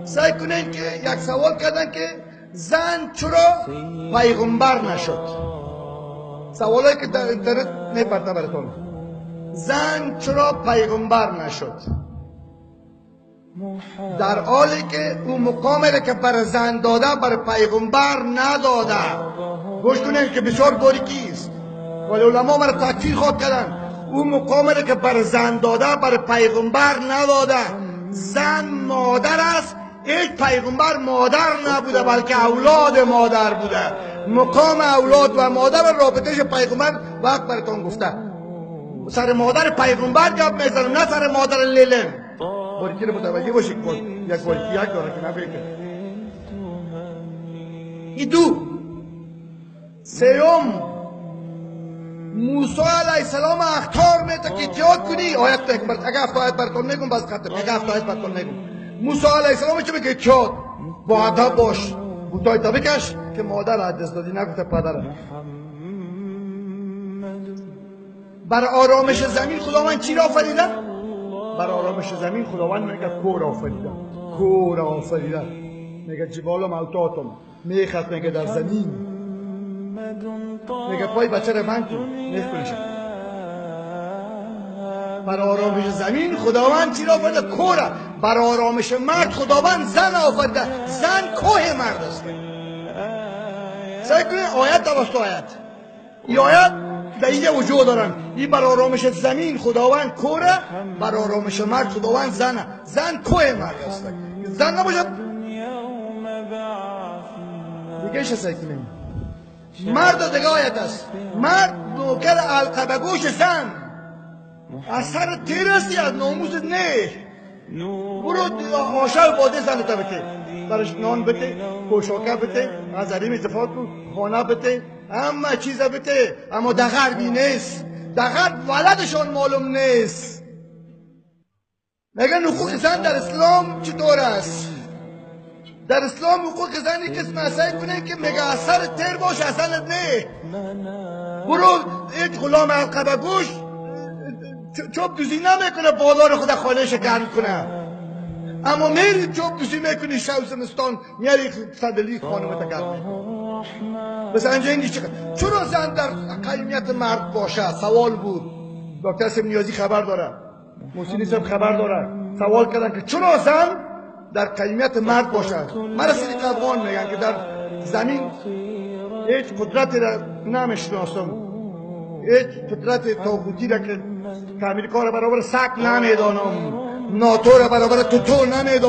سعی کنین که یک سوال کردن که زن چرا پیغمبر نشد. سوالایی که در اینترنت میپرده براتون. زن چرا پیغمبر نشد؟ در حالی که اون مقامی که بر زن داده بر پیغمبر نداده. گوش کنین که بسیار باریکی است. ولی علما مرا تکفیر خواد کردن. اون مقامی که بر زن داده بر پیغمبر نداده. زن مادر است، هیچ پیغمبر مادر نبوده بلکه اولاد مادر بوده. مقام اولاد و مادر رابطهش پیغمبر وقت براتون گفته. سر مادر پیغمبر گپ میزنه، نه سر مادر لیلن. باریکی رو متوجه باشید. یک باریکی یک داره که نفکر. این دو. سیوم موسی علیه السلام اختار میده که جهاد کنی. آیت تا اکبر اگه هفت آیت براتون میگم بس ختم. اگه هفت آیت براتون میگم موسی علیه السلام چه میگه؟ جهاد با ادب باش، بوتای تا بکش که مادر از دست دادی نگفته پدر. بر آرامش زمین خداوند چی را آفریده؟ بر آرامش زمین خداوند میگه کور آفریده. کور آفریده میگه جبال موتاتم میخت میگه در زمین میگه پای بچه رو بند کن میخونشه. بر آرامش زمین خداوند چی را آفریده؟ کوره. بر آرامش مرد خداوند زن آفریده. زن کوه مرد است. سعی کنید آیت دوست آیت. این آیت در اینجا وجود دارن. این بر آرامش زمین خداوند کوره، بر آرامش مرد خداوند زنه. زن کوه مرد است. زن نباشد دیگه چه سعی کنید. مرد دیگه آیت است. مرد نوکر علقه گوش زن. از سر تیر هستی از ناموست نه. برو آشه و باده زن تا بته، برش نان بته، پوشاکه بته، از حریم اتفاق کن، خانه بته، همه چیز بته. اما در غربی نیست. در غرب ولدشان معلوم نیست. میگن حقوق زن در اسلام چطور است؟ در اسلام حقوق زنی کس مسئله کنه که میگه از سر تیر باش اصلا نه. برو ایت غلام علقه گوش چوب دوزی نمیکنه بالا رو خود خانهش گرم کنه. اما میری چوب دوزی میکنی شب زمستان میاری صدلی خانمت گرم میکنه. بس اینجا این چقدر چرا زن در قیمیت مرد باشه؟ سوال بود. دکتر سیم نیازی خبر داره، محسنی صاحب خبر داره. سوال کردن که چرا زن در قیمیت مرد باشد. من صدیق افغان میگن که در زمین هیچ قدرتی را نمیشناسم، هیچ قدرت طاغوتی را که امریکا را برابر سگ نمیدانم، ناتو را برابر توتو نمیدانم.